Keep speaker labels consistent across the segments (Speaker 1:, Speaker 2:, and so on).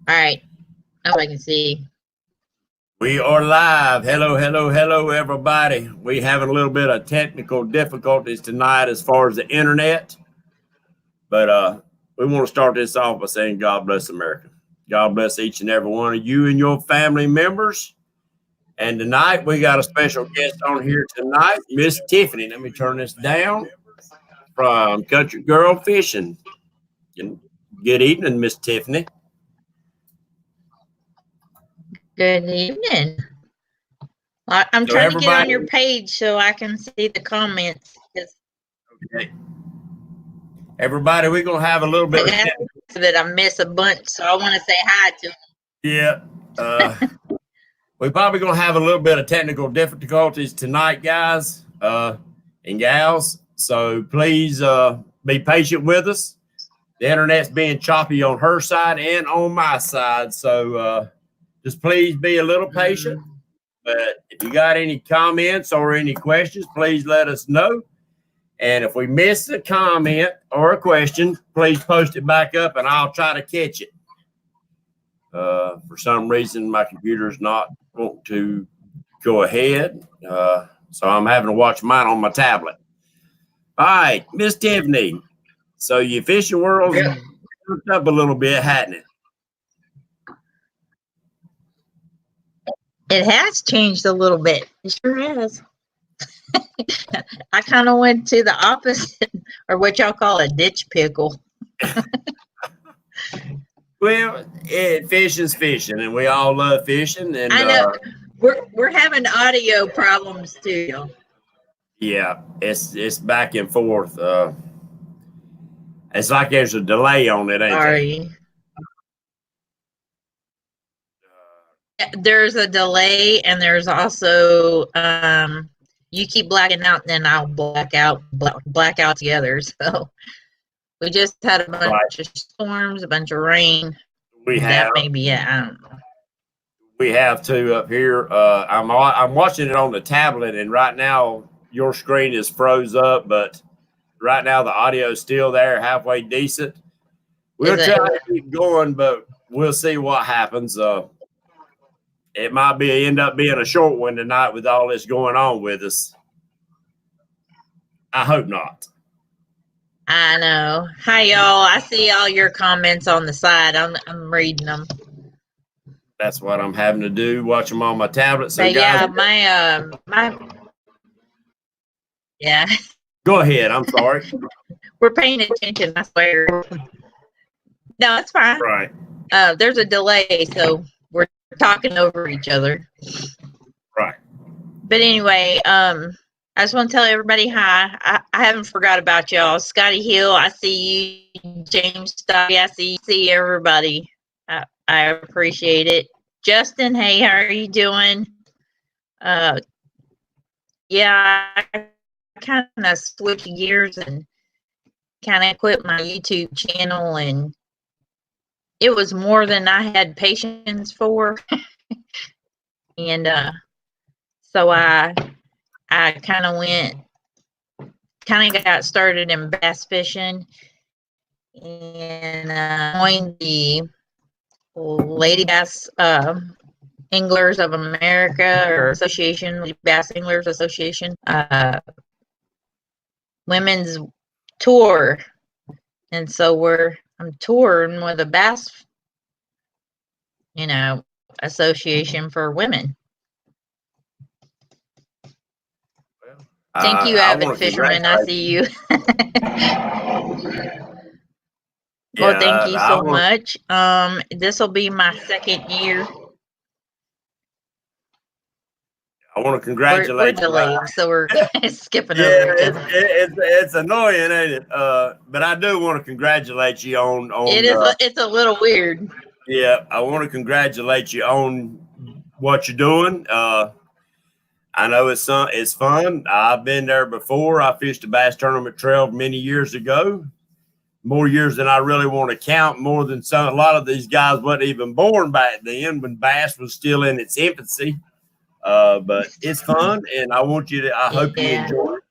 Speaker 1: All right. Now I can see.
Speaker 2: We are live. Hello, hello, hello, everybody. We having a little bit of technical difficulties tonight as far as the internet, but we want to start this off by saying God bless America. God bless each and every one of you and your family members. And tonight we got a special guest on here tonight, Miss Tiffany. Let me turn this down from Country Girl Fishing. Good evening, Miss Tiffany.
Speaker 1: Good evening. I'm trying to get on your page so I can see the comments.
Speaker 2: Okay. Everybody, we're going to have a little bit
Speaker 1: that I miss a bunch, so I want to say hi to them.
Speaker 2: Yeah. We're probably going to have a little bit of technical difficulties tonight, guys and gals. So please be patient with us. The internet's being choppy on her side and on my side. So just please be a little patient. But if you got any comments or any questions, please let us know. And if we miss a comment or a question, please post it back up and I'll try to catch it. For some reason, my computer's not want to go ahead. So I'm having to watch mine on my tablet. All right, Miss Tiffany. So your fishing world's hooked up a little bit, hasn't it?
Speaker 1: It has changed a little bit. It sure has. I kind of went to the opposite, or what y'all call a ditch pickle.
Speaker 2: Well, fishing's fishing, and we all love fishing. And
Speaker 1: I know we're having audio problems too.
Speaker 2: Yeah, it's back and forth. It's like there's a delay on it, ain't
Speaker 1: Sorry. There's a delay, and there's also you keep blacking out, and then I'll black out together. So we just had a bunch of storms, a bunch of rain. That may be it. I don't know.
Speaker 2: We have two up here. I'm watching it on the tablet, and right now your screen is froze up, but right now the audio is still there, halfway decent. We'll try to keep going, but we'll see what happens. It might end up being a short one tonight with all this going on with us. I hope not.
Speaker 1: I know. Hi, y'all. I see all your comments on the side. I'm reading them.
Speaker 2: That's what I'm having to do. Watch them on my tablet. So,
Speaker 1: but
Speaker 2: guys,
Speaker 1: my yeah.
Speaker 2: Go ahead. I'm sorry.
Speaker 1: We're paying attention. I swear. No, it's fine.
Speaker 2: Right.
Speaker 1: There's a delay, so we're talking over each other.
Speaker 2: Right.
Speaker 1: But anyway, I just want to tell everybody hi. I haven't forgot about y'all. Scotty Hill, I see you. James Stocky, I see everybody. I appreciate it. Justin, hey, how are you doing? Yeah, I kind of switched gears and kind of quit my YouTube channel, and it was more than I had patience for. And so I kind of got started in bass fishing and joined the Lady Bass Anglers of America, or Association, Lady Bass Anglers Association, women's tour. And so I'm touring with a bass, association for women. Thank you, avid fisherman. I see you. Well, thank you so much. This will be my second year.
Speaker 2: I want to congratulate
Speaker 1: we're delayed, so we're skipping over.
Speaker 2: It's annoying, ain't it? But I do want to congratulate you on
Speaker 1: it's a little weird.
Speaker 2: Yeah, I want to congratulate you on what you're doing. I know it's fun. I've been there before. I fished a bass tournament trail many years ago. More years than I really want to count, more than a lot of these guys wasn't even born back then when bass was still in its infancy. But it's fun, and I hope you enjoy it.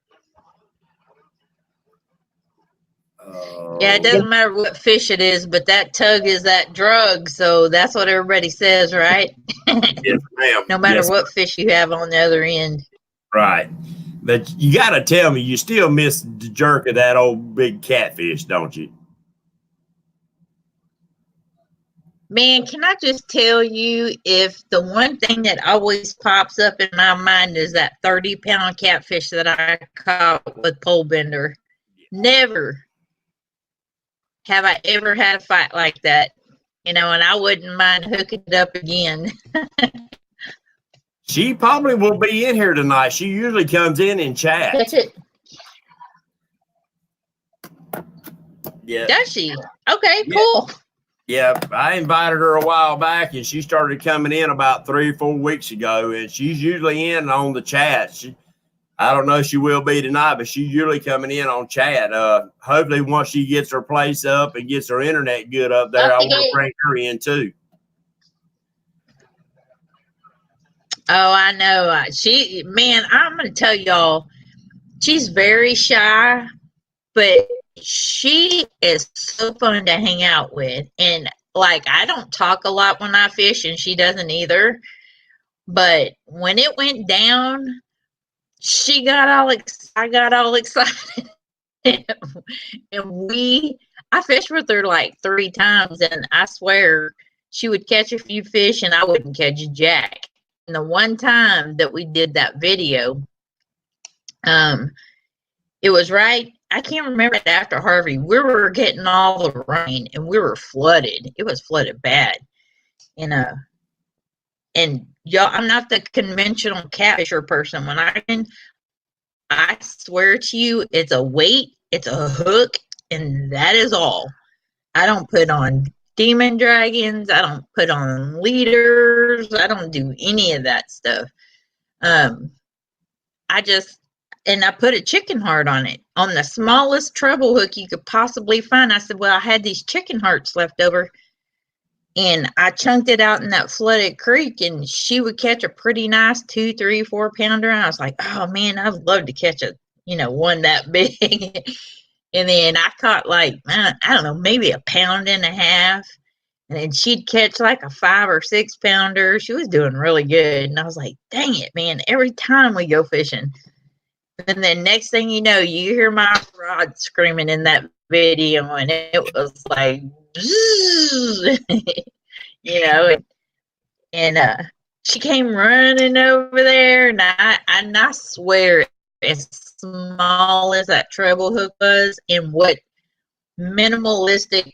Speaker 1: Yeah, it doesn't matter what fish it is, but that tug is that drug, so that's what everybody says, right?
Speaker 2: Yes, ma'am.
Speaker 1: No matter
Speaker 2: Yes,
Speaker 1: what fish you have on the other end.
Speaker 2: right. But you got to tell me, you still miss the jerk of that old big catfish, don't you?
Speaker 1: Man, can I just tell you, if the one thing that always pops up in my mind is that 30-pound catfish that I caught with pole bender. Never have I ever had a fight like that, and I wouldn't mind hooking it up again.
Speaker 2: She probably will be in here tonight. She usually comes in and chats.
Speaker 1: Catch it.
Speaker 2: Yeah.
Speaker 1: Does she? Okay,
Speaker 2: Yeah.
Speaker 1: cool.
Speaker 2: Yeah, I invited her a while back, and she started coming in about 3 or 4 weeks ago, and she's usually in on the chat. I don't know if she will be tonight, but she's usually coming in on chat. Hopefully, once she gets her place up and gets her internet good up there, I want to bring her in too.
Speaker 1: Oh, I know. I'm going to tell y'all, she's very shy, but she is so fun to hang out with. And like, I don't talk a lot when I fish, and she doesn't either. But when it went down, I got all excited. And I fished with her like 3 times, and I swear she would catch a few fish and I wouldn't catch a jack. And the one time that we did that video, it was right, I can't remember it, after Harvey. We were getting all the rain and we were flooded. It was flooded bad. And y'all, I'm not the conventional catfisher person. I swear to you, it's a weight, it's a hook, and that is all. I don't put on demon dragons. I don't put on leaders. I don't do any of that stuff. I put a chicken heart on it, on the smallest treble hook you could possibly find. I said, well, I had these chicken hearts left over, and I chunked it out in that flooded creek, and she would catch a pretty nice 2, 3, 4 pounder. And I was like, oh man, I would love to catch one that big. And then I caught like, I don't know, maybe a pound and a half. And then she'd catch like a 5 or 6 pounder. She was doing really good. And I was like, dang it, man, every time we go fishing. And then next thing you know, you hear my rod screaming in that video, and it was like, and she came running over there, and I swear, as small as that treble hook was, and what minimalistic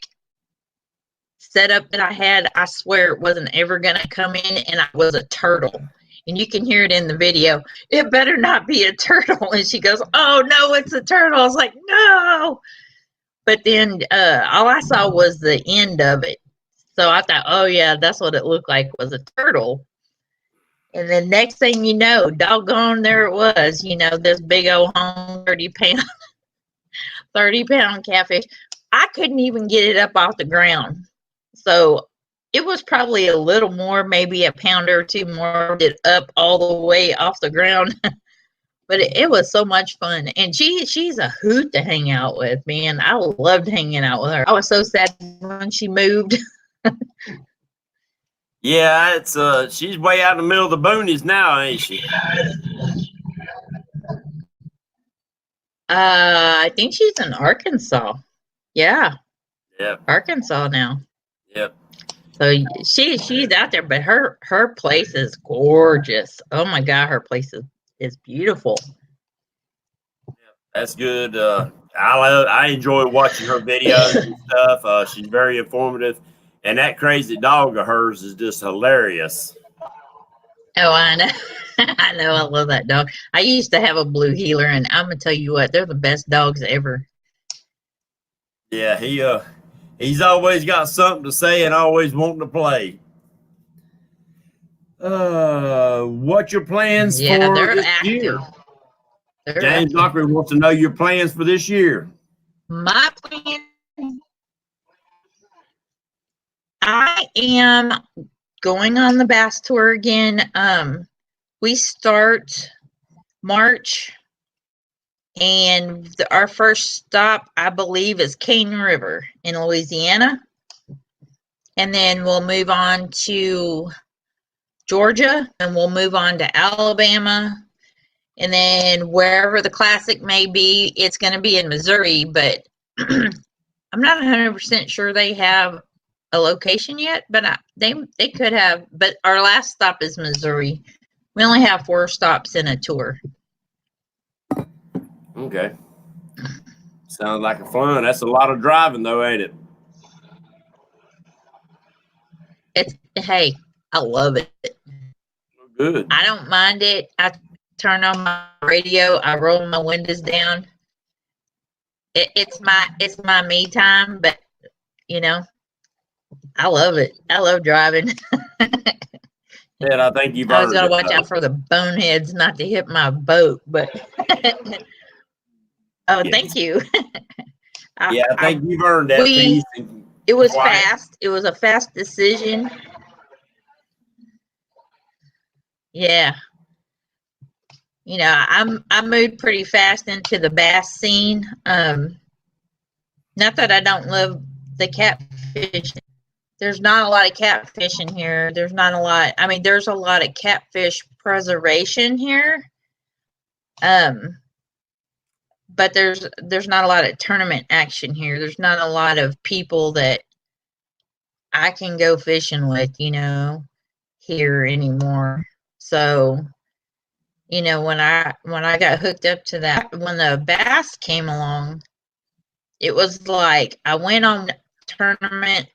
Speaker 1: setup that I had, I swear it wasn't ever gonna come in, and I was a turtle. And you can hear it in the video. It better not be a turtle. And she goes, oh no, it's a turtle. I was like, no. But then all I saw was the end of it. So I thought, oh yeah, that's what it looked like, was a turtle. And then next thing you know, doggone, there it was, this big old home 30-pound catfish. I couldn't even get it up off the ground. So it was probably a little more, maybe a pounder or 2 more, it up all the way off the ground. But it was so much fun. And she's a hoot to hang out with, man. I loved hanging out with her. I was so sad when she moved.
Speaker 2: Yeah, it's she's way out in the middle of the boonies now, ain't she?
Speaker 1: I think she's in Arkansas. Yeah.
Speaker 2: Yep.
Speaker 1: Arkansas now.
Speaker 2: Yep.
Speaker 1: So she's out there, but her place is gorgeous. Oh my God, her place is beautiful.
Speaker 2: That's good. I enjoy watching her videos and stuff. She's very informative, and that crazy dog of hers is just hilarious.
Speaker 1: Oh, I know. I know. I love that dog. I used to have a blue heeler, and I'm gonna tell you what, they're the best dogs ever.
Speaker 2: Yeah, he's always got something to say and always wanting to play. What's your plans for this year? James Dockery wants to know your plans for this year.
Speaker 1: My plan, I am going on the bass tour again. We start March And our first stop, I believe, is Cane River in Louisiana. And then we'll move on to Georgia, and we'll move on to Alabama. And then wherever the classic may be, it's going to be in Missouri, but I'm not 100% sure they have a location yet, but they could have. But our last stop is Missouri. We only have 4 stops in a tour.
Speaker 2: Okay. Sounds like a fun. That's a lot of driving, though, ain't it?
Speaker 1: Hey, I love it.
Speaker 2: Good.
Speaker 1: I don't mind it. I turn on my radio. I roll my windows down. It's my me time, but you know, I love it. I love driving.
Speaker 2: And I think you've
Speaker 1: I was
Speaker 2: earned
Speaker 1: gonna
Speaker 2: it,
Speaker 1: watch out for the boneheads not to hit my boat, but oh,
Speaker 2: Yes.
Speaker 1: thank you.
Speaker 2: I think you've earned that piece.
Speaker 1: It was fast. It was a fast decision. Yeah. You know, I moved pretty fast into the bass scene. Not that I don't love the catfish. There's not a lot of catfish in here. There's not a lot. I mean, there's a lot of catfish preservation here. But there's not a lot of tournament action here. There's not a lot of people that I can go fishing with, you know, here anymore. So, you know, when I got hooked up to that, when the bass came along, it was like I went on tournament.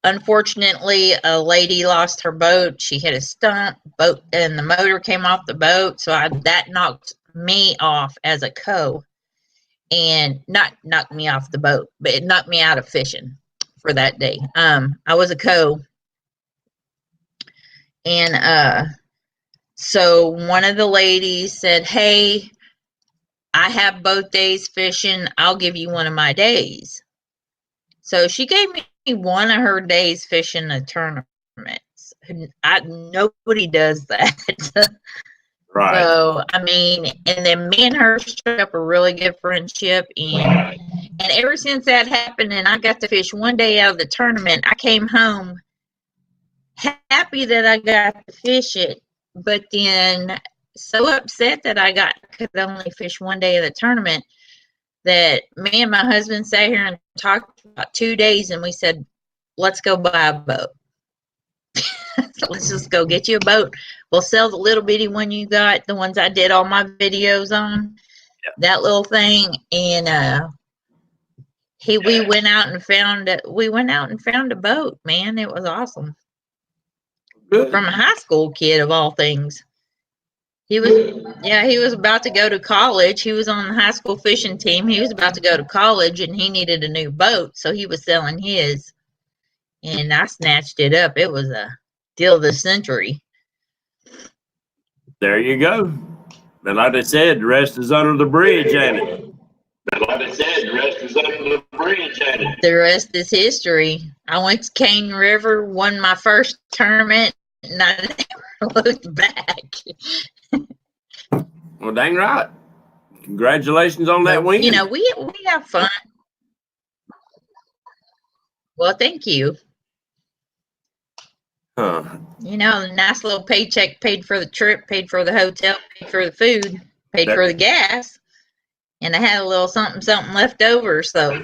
Speaker 1: Unfortunately, a lady lost her boat. She hit a stump boat, and the motor came off the boat. So that knocked me off as a co, and not knocked me off the boat, but it knocked me out of fishing for that day. I was a co, and so one of the ladies said, "Hey, I have both days fishing. I'll give you one of my days." So she gave me one of her days fishing a tournament. Nobody does that.
Speaker 2: Right.
Speaker 1: So, I mean, and then me and her struck up a really good friendship. And ever since that happened and I got to fish one day out of the tournament, I came home happy that I got to fish it. But then so upset that I could only fish one day of the tournament that me and my husband sat here and talked about 2 days, and we said, let's go buy a boat. So let's just go get you a boat. We'll sell the little bitty one you got, the ones I did all my videos on, that little thing. And we went out and found a boat, man. It was awesome.
Speaker 2: Good.
Speaker 1: From a high school kid of all things. He was about to go to college. He was on the high school fishing team. He was about to go to college, and he needed a new boat, so he was selling his. And I snatched it up. It was a deal of the century.
Speaker 2: There you go. And like I said, the rest is under the bridge, ain't it?
Speaker 1: The rest is history. I went to Cane River, won my first tournament, and I never looked back.
Speaker 2: Well, dang right. Congratulations on that win.
Speaker 1: You know, we have fun. Well, thank you.
Speaker 2: Huh.
Speaker 1: You know, a nice little paycheck, paid for the trip, paid for the hotel, paid for the food, paid for the gas, and I had a little something left over. So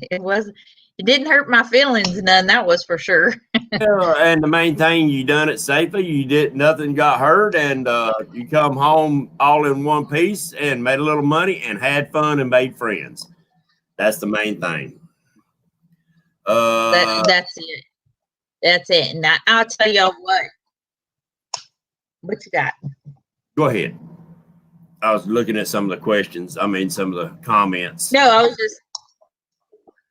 Speaker 1: it didn't hurt my feelings none. That was for sure.
Speaker 2: And the main thing, you done it safely. Nothing got hurt, and you come home all in one piece and made a little money and had fun and made friends. That's the main thing.
Speaker 1: That's it. That's it. And I'll tell y'all what. What you got?
Speaker 2: Go ahead. I was looking at some of the questions. I mean, some of the comments.
Speaker 1: No, I was just.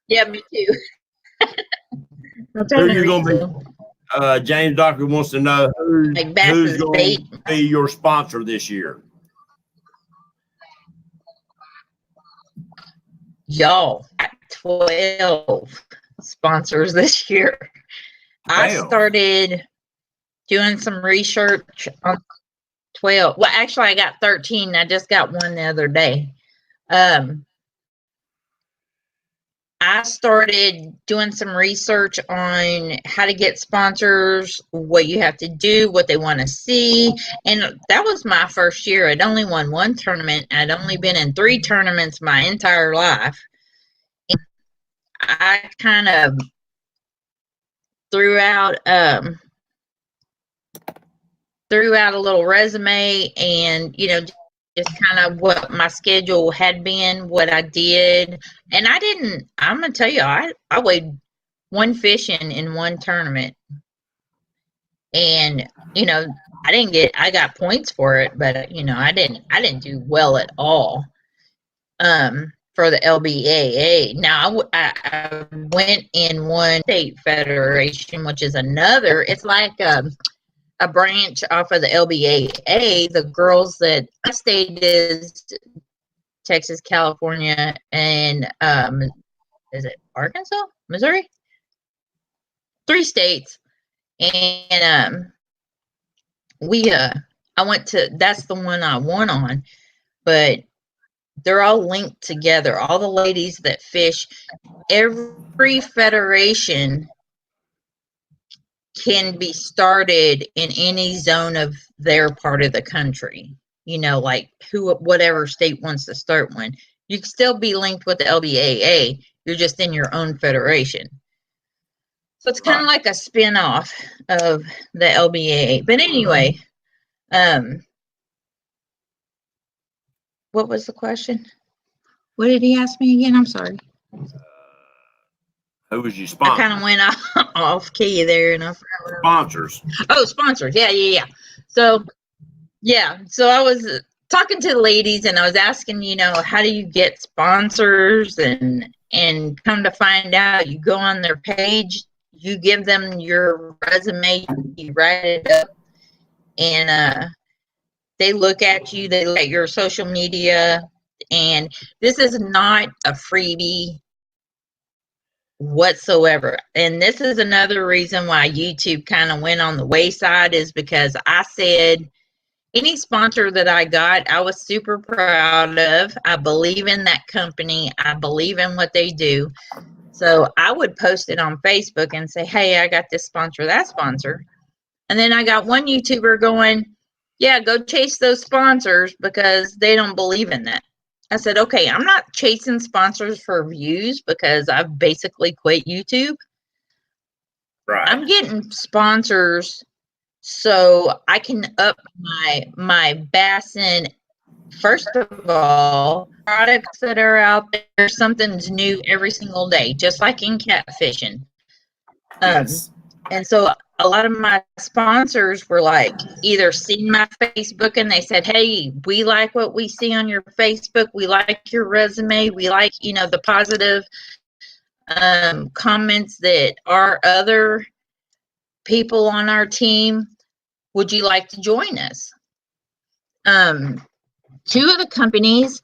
Speaker 1: Yeah, me too.
Speaker 2: Who you gonna be? James Doctor wants to know who's going to be your sponsor this year.
Speaker 1: Y'all, 12 sponsors this year. I started doing some research on 12. Well, actually, I got 13. I just got one the other day. I started doing some research on how to get sponsors, what you have to do, what they want to see. And that was my first year. I'd only won one tournament. I'd only been in 3 tournaments my entire life. And I kind of threw out a little resume and, just kind of what my schedule had been, what I did. And I'm going to tell you, I weighed 1 fish in 1 tournament. And, I got points for it, but, I didn't do well at all, for the LBAA. Now I went in one state federation, which is it's like, a branch off of the LBAA. The girls that I stayed is Texas, California, and is it Arkansas, Missouri? 3 states, and I went to. That's the one I won on, but they're all linked together. All the ladies that fish, every federation can be started in any zone of their part of the country. Like whatever state wants to start one. You can still be linked with the LBAA. You're just in your own federation. So it's kind of like a spin-off of the LBAA. But anyway, what was the question? What did he ask me again? I'm sorry.
Speaker 2: Who was your sponsor?
Speaker 1: I kind of went off key there.
Speaker 2: Sponsors.
Speaker 1: Oh, sponsors. Yeah. So I was talking to the ladies and I was asking, how do you get sponsors? And come to find out, you go on their page, you give them your resume, you write it up, and they look at you, they look at your social media, and this is not a freebie whatsoever. And this is another reason why YouTube kind of went on the wayside, is because I said any sponsor that I got, I was super proud of. I believe in that company. I believe in what they do. So I would post it on Facebook and say, hey, I got this sponsor, that sponsor. And then I got one YouTuber going, yeah, go chase those sponsors because they don't believe in that. I said, okay, I'm not chasing sponsors for views because I've basically quit YouTube.
Speaker 2: Right.
Speaker 1: I'm getting sponsors so I can up my bass in. First of all, products that are out there, something's new every single day, just like in catfishing.
Speaker 2: Yes.
Speaker 1: And so a lot of my sponsors were like, either seen my Facebook and they said, hey, we like what we see on your Facebook. We like your resume. We like, the positive comments that our other people on our team. Would you like to join us? 2 of the companies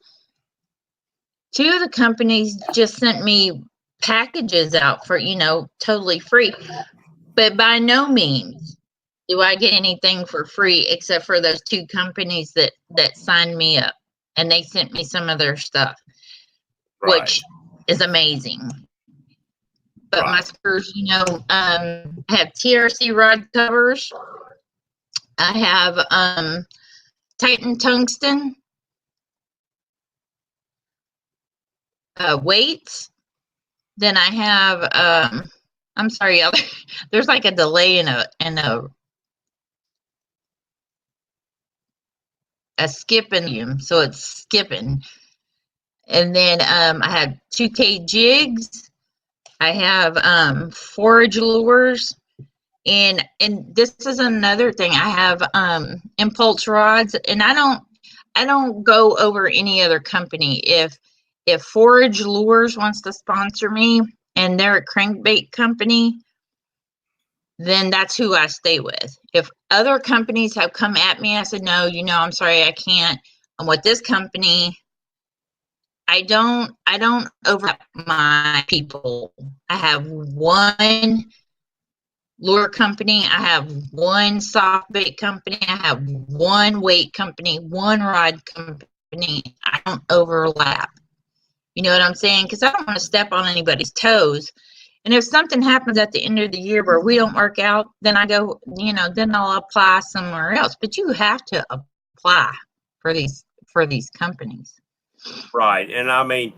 Speaker 1: just sent me packages out for, totally free. But by no means do I get anything for free except for those 2 companies that signed me up, and they sent me some of their stuff, right, which is amazing. But right. My spurs, I have TRC rod covers. I have Titan tungsten weights. Then I have I'm sorry, there's like a delay in a skipping, so it's skipping. And then I have 2K jigs. I have forage lures, and this is another thing. I have impulse rods, and I don't go over any other company. If Forage Lures wants to sponsor me and they're a crankbait company, then that's who I stay with. If other companies have come at me, I said, no, I'm sorry, I can't. I'm with this company. I don't overlap my people. I have one lure company. I have one soft bait company. I have one weight company, one rod company. I don't overlap. You know what I'm saying? Because I don't want to step on anybody's toes. And if something happens at the end of the year where we don't work out, then I go, then I'll apply somewhere else. But you have to apply for these companies.
Speaker 2: Right. And I mean,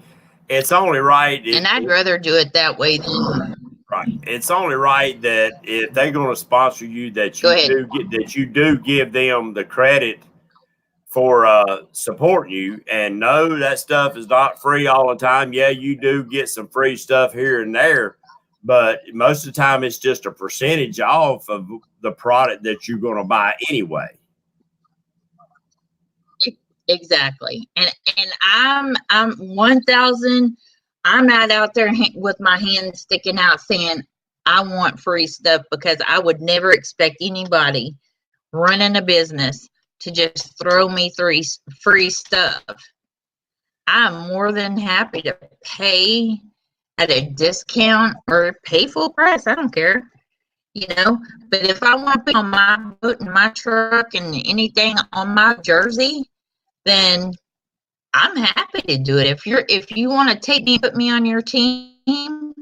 Speaker 2: it's only right.
Speaker 1: And I'd rather do it that way than
Speaker 2: right. It's only right that if they're going to sponsor you, that you do give them the credit for supporting you. And no, that stuff is not free all the time. Yeah, you do get some free stuff here and there, but most of the time it's just a percentage off of the product that you're going to buy anyway.
Speaker 1: Exactly. And I'm 1,000. I'm not out there with my hand sticking out saying I want free stuff, because I would never expect anybody running a business to just throw me free stuff. I'm more than happy to pay at a discount or pay full price. I don't care, but if I want to put on my boat and my truck and anything on my jersey, then I'm happy to do it. If you want to take me and put me on your team,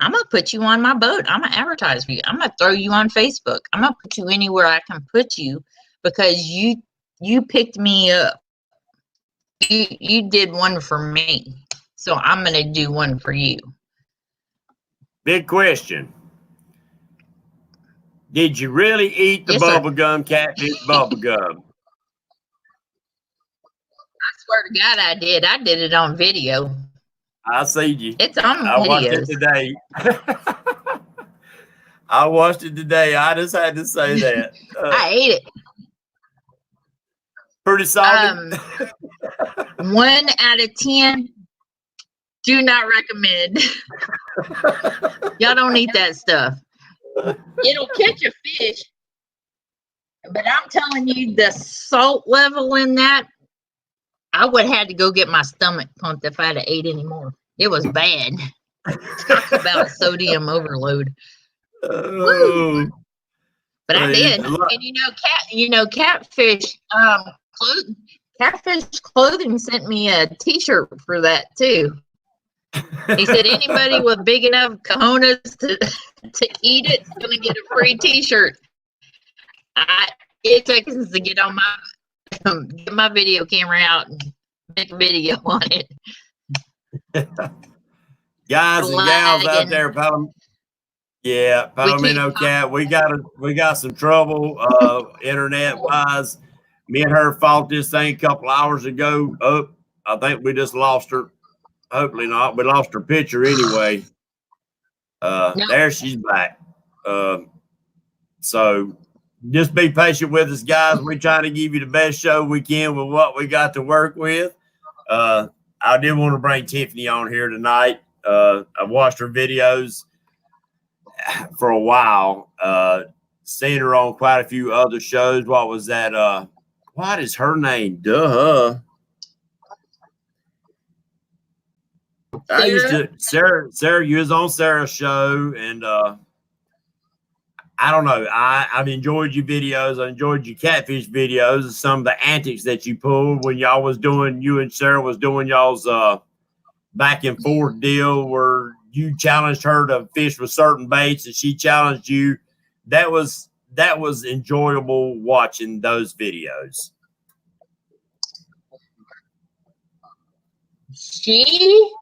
Speaker 1: I'm going to put you on my boat. I'm going to advertise for you. I'm going to throw you on Facebook. I'm going to put you anywhere I can put you, because you picked me up. You did one for me. So I'm going to do one for you.
Speaker 2: Big question. Did you really eat the bubblegum, Catfish bubblegum?
Speaker 1: I swear to God, I did. I did it on video.
Speaker 2: I see you.
Speaker 1: It's on videos.
Speaker 2: I watched it today. I watched it today. I just had to say that.
Speaker 1: I ate it.
Speaker 2: Pretty solid.
Speaker 1: 1 out of 10. Do not recommend. Y'all don't eat that stuff. It'll catch a fish, but I'm telling you, the salt level in that, I would have had to go get my stomach pumped if I'd have ate any more. It was bad. Talk about sodium overload.
Speaker 2: Oh.
Speaker 1: But I did. And Catfish, Catfish Clothing sent me a t-shirt for that too. He said anybody with big enough cojones to eat it's gonna get a free t-shirt. It took us to get my video camera out and make a video on it.
Speaker 2: Guys and gals out there, Palomino Cat, we got some trouble internet wise. Me and her fought this thing a couple hours ago. I think we just lost her. Hopefully not. We lost her picture anyway. There she's back. So just be patient with us, guys. We're trying to give you the best show we can with what we got to work with. I did want to bring Tiffany on here tonight. I've watched her videos for a while. Seen her on quite a few other shows. What was that? What is her name? Duh. I used to Sarah, you was on Sarah's show, and I don't know. I've enjoyed your videos. I enjoyed your catfish videos and some of the antics that you pulled when y'all was doing, you and Sarah was doing y'all's back and forth deal where you challenged her to fish with certain baits and she challenged you. That was enjoyable watching those videos.
Speaker 1: She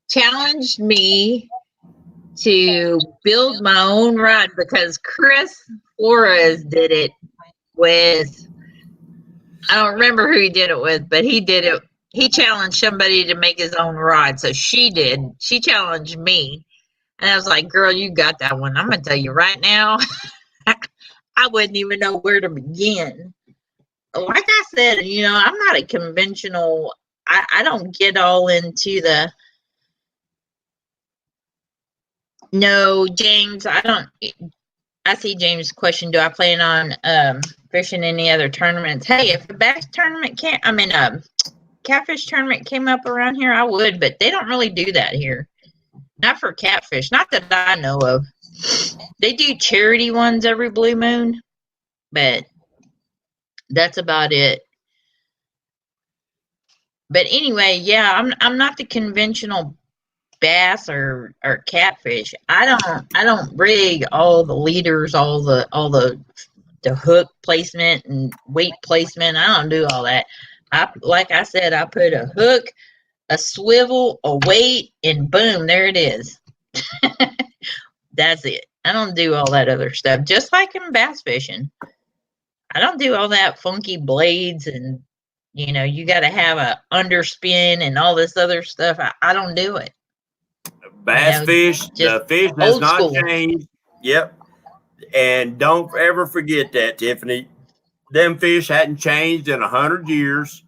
Speaker 1: challenged me to build my own rod because Chris Flores did it with, I don't remember who he did it with, but he did it. He challenged somebody to make his own rod. So she did. She challenged me. And I was like, girl, you got that one. I'm going to tell you right now, I wouldn't even know where to begin. Like I said, I'm not a conventional, I don't get all into the, no, James, I see James' question, do I plan on fishing any other tournaments? Hey, if the bass tournament catfish tournament came up around here, I would, but they don't really do that here. Not for catfish, not that I know of. They do charity ones every blue moon, but that's about it. But anyway, yeah, I'm not the conventional bass or catfish. I don't rig all the leaders, all the hook placement and weight placement. I don't do all that. Like I said, I put a hook, a swivel, a weight, and boom, there it is. That's it. I don't do all that other stuff. Just like in bass fishing, I don't do all that funky blades and you got to have a underspin and all this other stuff. I don't do it.
Speaker 2: Bass fish, the fish has not changed. Yep. And don't ever forget that, Tiffany. Them fish hadn't changed in 100 years.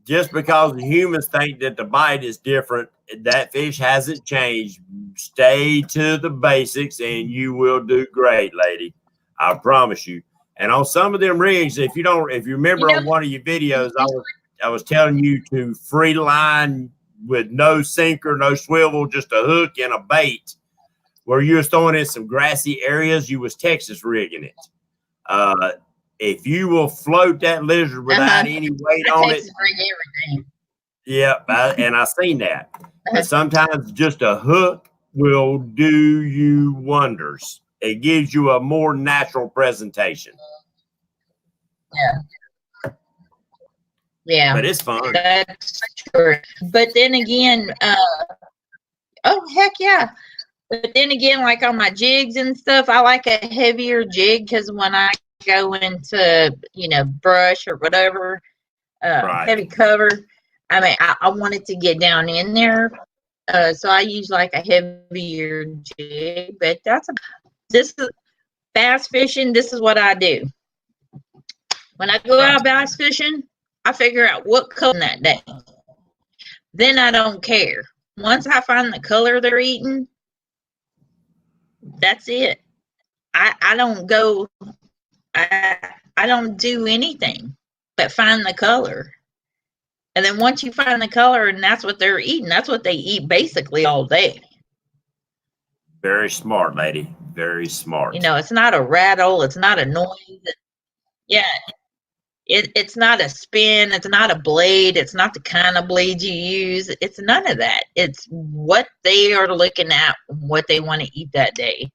Speaker 2: Just because the humans think that the bite is different, that fish hasn't changed. Stay to the basics and you will do great, lady. I promise you. And on some of them rigs, if you remember on one of your videos, I was telling you to free line with no sinker, no swivel, just a hook and a bait. Where you was throwing in some grassy areas, you was Texas rigging it. If you will float that lizard without any weight on it, yeah, and I seen that. But sometimes just a hook will do you wonders. It gives you a more natural presentation.
Speaker 1: Yeah,
Speaker 2: but it's fun.
Speaker 1: That's true. But then again, oh heck yeah. But then again, like on my jigs and stuff, I like a heavier jig because when I go into, brush or whatever, heavy cover, I mean, I want it to get down in there. So I use like a heavier jig. But this is bass fishing. This is what I do. When I go out bass fishing, I figure out what color that day. Then I don't care. Once I find the color they're eating, that's it. I don't go, I don't do anything but find the color. And then once you find the color and that's what they're eating, that's what they eat basically all day.
Speaker 2: Very smart, lady. Very smart.
Speaker 1: It's not a rattle. It's not a noise. Yeah. It's not a spin. It's not a blade. It's not the kind of blade you use. It's none of that. It's what they are looking at, what they want to eat that day.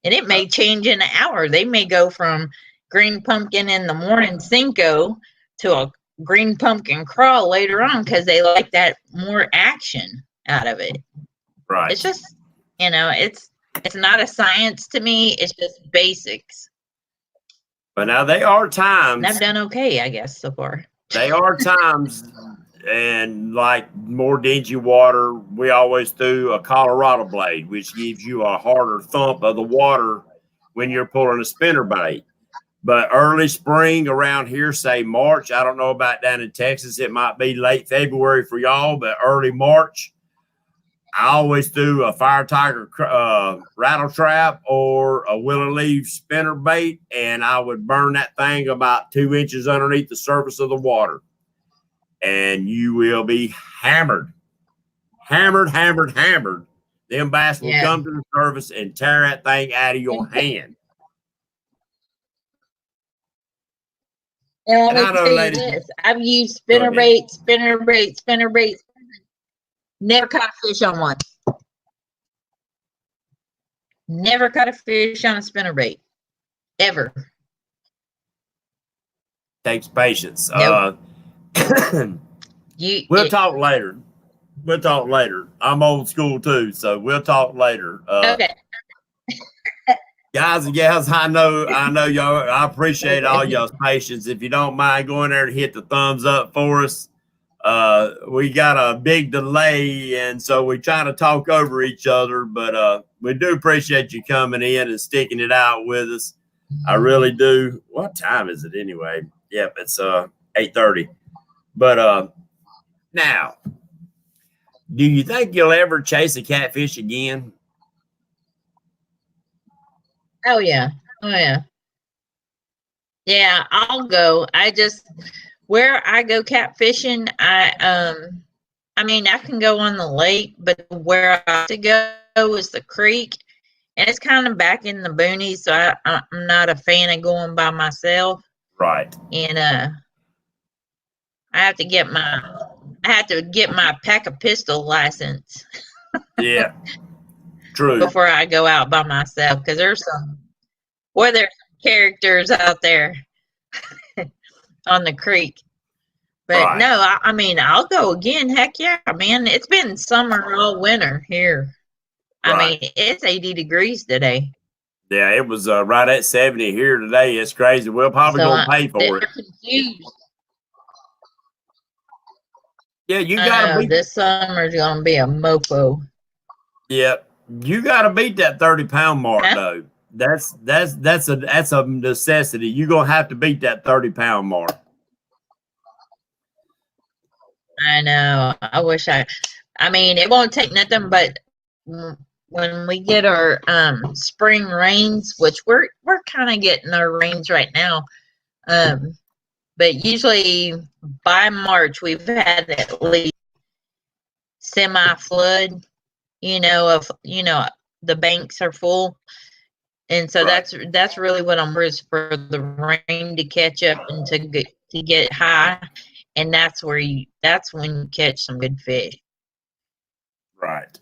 Speaker 1: And it may change in an hour. They may go from green pumpkin in the morning Cinco to a green pumpkin crawl later on because they like that more action out of it.
Speaker 2: Right.
Speaker 1: It's just, it's not a science to me. It's just basics.
Speaker 2: But now they are times.
Speaker 1: And I've done okay, I guess, so far.
Speaker 2: They are times, and like more dingy water, we always do a Colorado blade, which gives you a harder thump of the water when you're pulling a spinner bait. But early spring around here, say March, I don't know about down in Texas. It might be late February for y'all, but early March, I always do a Fire Tiger rattle trap or a willow leaf spinner bait, and I would burn that thing about 2 inches underneath the surface of the water. And you will be hammered. Them bass will come to the surface and tear that thing out of your hand.
Speaker 1: And I tell you this, I've used spinner bait. Never caught a fish on one. Never caught a fish on a spinner bait. Ever.
Speaker 2: Takes patience.
Speaker 1: Nope.
Speaker 2: We'll talk later. I'm old school too, so we'll talk later.
Speaker 1: Okay.
Speaker 2: Guys and gals, I know y'all. I appreciate all y'all's patience. If you don't mind going there and hit the thumbs up for us. We got a big delay, and so we try to talk over each other, but we do appreciate you coming in and sticking it out with us. I really do. What time is it anyway? Yep, it's 8:30. But now, do you think you'll ever chase a catfish again?
Speaker 1: Oh yeah. Yeah, I'll go. Where I go catfishing, I mean, I can go on the lake, but where I have to go is the creek. and it's kind of back in the boonies, so I'm not a fan of going by myself.
Speaker 2: Right.
Speaker 1: And I have to get my pack a pistol license.
Speaker 2: Yeah. True.
Speaker 1: Before I go out by myself, because there's some characters out there on the creek. But
Speaker 2: right.
Speaker 1: No, I mean, I'll go again. Heck yeah, man. It's been summer all winter here.
Speaker 2: Right.
Speaker 1: I mean, it's 80 degrees today.
Speaker 2: Yeah, it was right at 70 here today. It's crazy. We're probably going to pay for it.
Speaker 1: Confused.
Speaker 2: Yeah, you got to beat.
Speaker 1: This summer's going to be a mofo.
Speaker 2: Yep. You got to beat that 30-pound mark, though. That's a necessity. You're going to have to beat that 30-pound mark.
Speaker 1: I know. I wish I mean, it won't take nothing, but when we get our spring rains, which we're kind of getting our rains right now, but usually by March we've had at least semi-flood. The banks are full, and so
Speaker 2: right.
Speaker 1: that's really what I'm worried for, the rain to catch up and to get high, and that's when you catch some good fish.
Speaker 2: Right.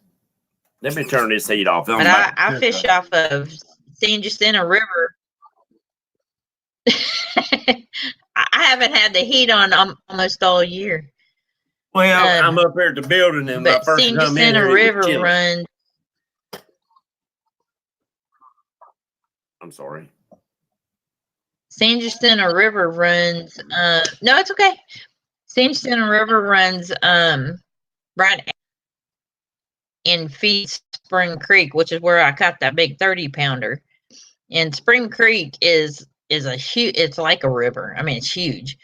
Speaker 2: Let me turn this heat off.
Speaker 1: But I fish off of San Jacinto River. I haven't had the heat on almost all year.
Speaker 2: Well, I'm up here at the building, and my first
Speaker 1: San
Speaker 2: come in
Speaker 1: Jacinto
Speaker 2: here,
Speaker 1: River runs.
Speaker 2: I'm sorry.
Speaker 1: San Jacinto River runs. No, it's okay. San Jacinto River runs right in feeds Spring Creek, which is where I caught that big 30-pounder. And Spring Creek is a huge. It's like a river. I mean, it's huge.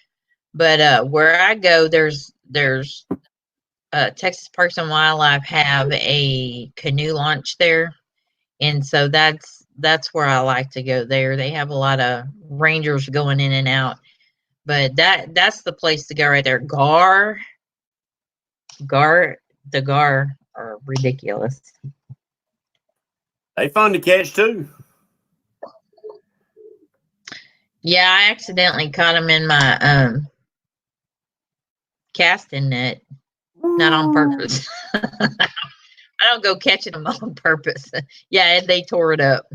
Speaker 1: But where I go, there's Texas Parks and Wildlife have a canoe launch there, and so that's where I like to go there. They have a lot of rangers going in and out, but that's the place to go right there. The gar are ridiculous.
Speaker 2: They fun to catch too.
Speaker 1: Yeah, I accidentally caught them in my casting net, not on purpose. I don't go catching them on purpose. Yeah, they tore it up,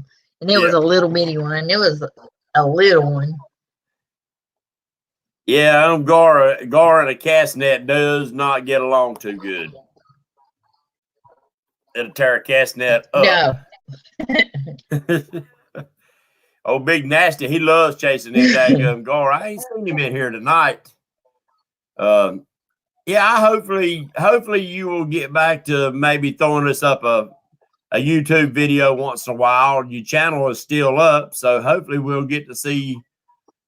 Speaker 1: and it was a little bitty one. It was a little one.
Speaker 2: Yeah, gar and a cast net does not get along too good. It'll tear a cast net up. No. Oh, Big Nasty, he loves chasing that daggum gar. I ain't seen him in here tonight. Yeah, hopefully you will get back to maybe throwing us up a YouTube video once in a while. Your channel is still up, so hopefully we'll get to see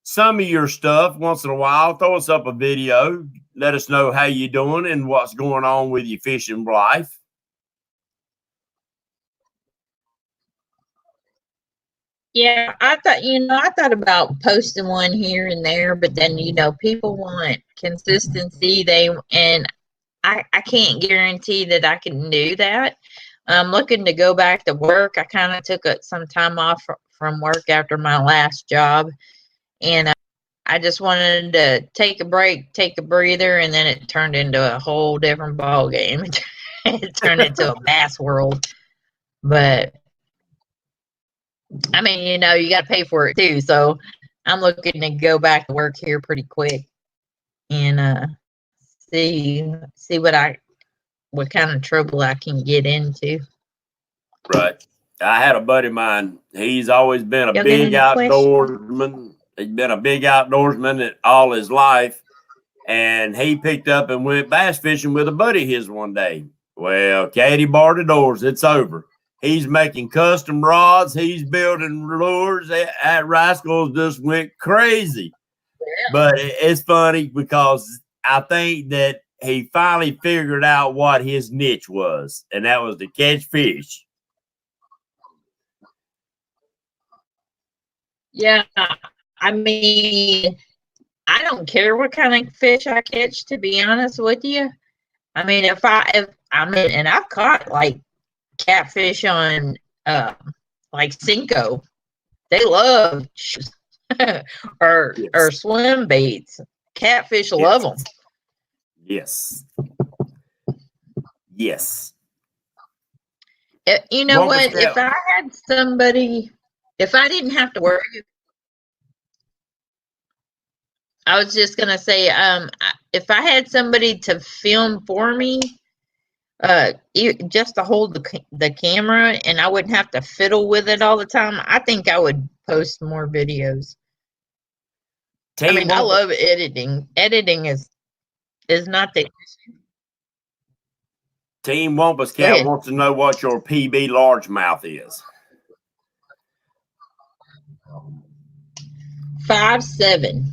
Speaker 2: some of your stuff once in a while. Throw us up a video. Let us know how you're doing and what's going on with your fishing life.
Speaker 1: Yeah, I thought about posting one here and there, but then people want consistency. I can't guarantee that I can do that. I'm looking to go back to work. I kind of took some time off from work after my last job, and I just wanted to take a break, take a breather, and then it turned into a whole different ball game. It turned into a bass world, but I mean, you got to pay for it too. So I'm looking to go back to work here pretty quick and see what kind of trouble I can get into.
Speaker 2: Right. I had a buddy of mine. He's always been a big outdoorsman. He's been a big outdoorsman all his life. And he picked up and went bass fishing with a buddy of his one day. Well, Katie barred the doors. It's over. He's making custom rods. He's building lures. That rascal just went crazy. Yeah. But it's funny because I think that he finally figured out what his niche was, and that was to catch fish.
Speaker 1: Yeah, I mean, I don't care what kind of fish I catch, to be honest with you. I mean, and I've caught like catfish on like Cinco. They love or
Speaker 2: Yes.
Speaker 1: swim baits. Catfish love them.
Speaker 2: Yes. Yes.
Speaker 1: You know
Speaker 2: Wonka
Speaker 1: what? If
Speaker 2: Scout.
Speaker 1: I had somebody, if I didn't have to worry, I was just gonna say, if I had somebody to film for me, just to hold the camera, and I wouldn't have to fiddle with it all the time, I think I would post more videos. I
Speaker 2: Team
Speaker 1: mean, I
Speaker 2: Wonka.
Speaker 1: love editing. Editing is not the
Speaker 2: Team Wampa
Speaker 1: Go
Speaker 2: Scout
Speaker 1: ahead.
Speaker 2: wants to know what your PB largemouth is.
Speaker 1: 5'7",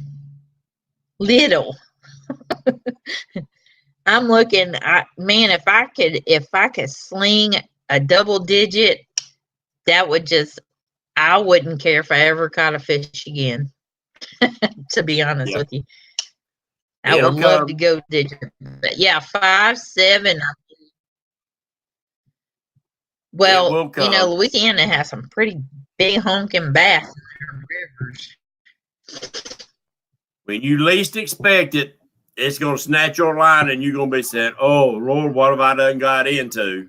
Speaker 1: little. I'm looking. Man, if I could sling a double digit, that would just. I wouldn't care if I ever caught a fish again. To be honest
Speaker 2: Yeah.
Speaker 1: with you, I
Speaker 2: It'll
Speaker 1: would love
Speaker 2: come.
Speaker 1: to go digit. But yeah, 5'7".
Speaker 2: It
Speaker 1: Well,
Speaker 2: will come.
Speaker 1: Louisiana has some pretty big honking bass in their rivers.
Speaker 2: When you least expect it, it's going to snatch your line and you're going to be saying, oh, Lord, what have I done got into?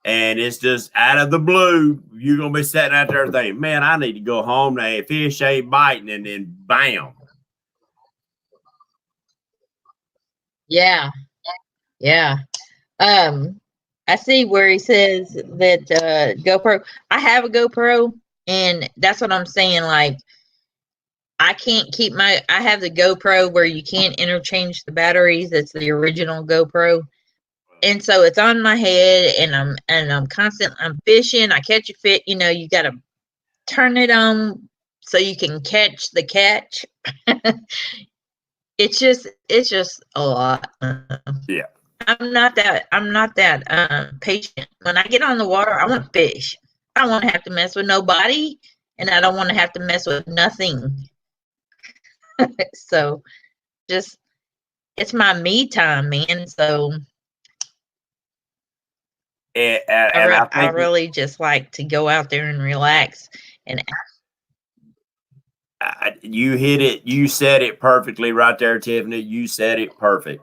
Speaker 2: And it's just out of the blue. You're going to be sitting out there thinking, man, I need to go home now. Fish ain't biting. And then bam.
Speaker 1: Yeah, yeah. I see where he says that GoPro. I have a GoPro, and that's what I'm saying. Like, I can't keep I have the GoPro where you can't interchange the batteries. It's the original GoPro. And so it's on my head, and I'm fishing. I catch a fish. You got to turn it on so you can catch the catch. It's just a lot.
Speaker 2: Yeah.
Speaker 1: I'm not that patient. When I get on the water, I want to fish. I don't want to have to mess with nobody, and I don't want to have to mess with nothing. So just it's my me time, man. So
Speaker 2: And I
Speaker 1: I
Speaker 2: think
Speaker 1: really just like to go out there and relax. And
Speaker 2: you hit it. You said it perfectly right there, Tiffany. You said it perfect.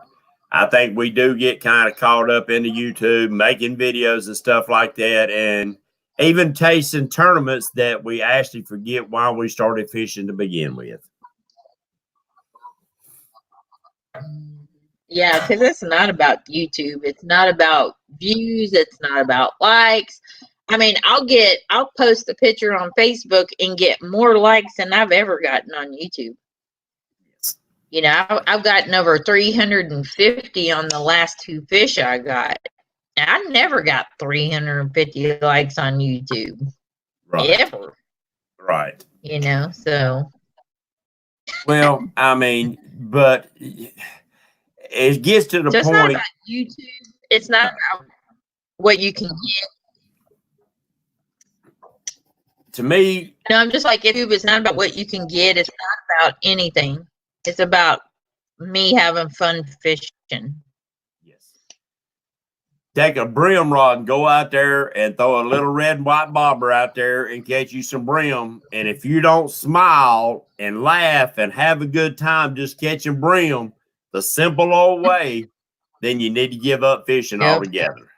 Speaker 2: I think we do get kind of caught up into YouTube, making videos and stuff like that, and even tasting tournaments that we actually forget why we started fishing to begin with.
Speaker 1: yeah, because it's not about YouTube. It's not about views. It's not about likes. I mean, I'll post a picture on Facebook and get more likes than I've ever gotten on YouTube. I've gotten over 350 on the last two fish I got. I never got 350 likes on YouTube.
Speaker 2: Right.
Speaker 1: Ever.
Speaker 2: Right.
Speaker 1: So.
Speaker 2: Well, I mean, but it gets to the
Speaker 1: So it's not
Speaker 2: point.
Speaker 1: about YouTube. It's not about what you can get.
Speaker 2: To me,
Speaker 1: No, I'm just like YouTube. It's not about what you can get. It's not about anything. It's about me having fun fishing.
Speaker 2: yes. Take a brim rod and go out there and throw a little red and white bobber out there and catch you some brim. And if you don't smile and laugh and have a good time just catching brim the simple old way, then you need to give up fishing
Speaker 1: Yep.
Speaker 2: altogether.